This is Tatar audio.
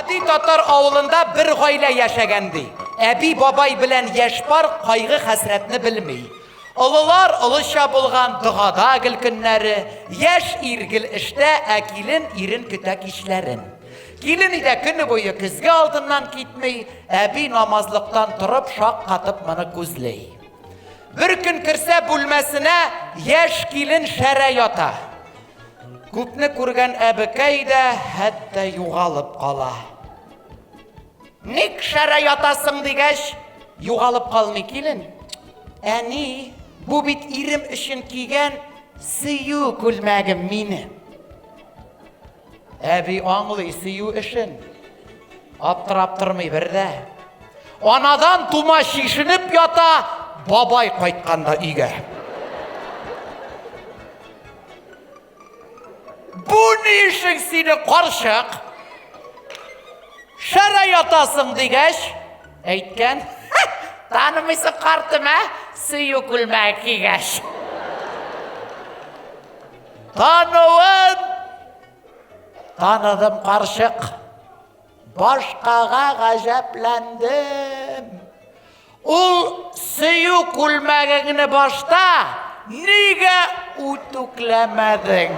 Адди татар авылында bir гаилә яшәгәнди. Әби бабай белән яшь пар кайгы хәсрәтне белми. Олылар олыша булган догада гел көннәре, яшь иргел эштә, ә килен ирен көтә кичләрен. Килен иде көне буе көзгә алдыннан китми, әби намазлыктан торып шаккатып моны күзлей. Bir көн керсә бүлмәсенә, яшь килен шәрә ята. Күпне күргән әбекәй дә хәтта югалып кала. Ник шәрә ятасың дигәч, югалып калмый килен. Әни, бу бит ирем өчен кигән сөю күлмәгем мине. Әби аңлый сөю өчен. Аптырап тормый бердә. Анадан тума шишенеп ята, бабай кайтканда өйгә. Бу ни эшең сине карчык? Шәрә ятасың дигәч, әйткән, танымыйсың картыма, сөю күлмәге кигәч. Тануын, таныдым карчык, башкага гаҗәпләндем. Ул сөю күлмәгеңне башта нигә үтүкләмәдең?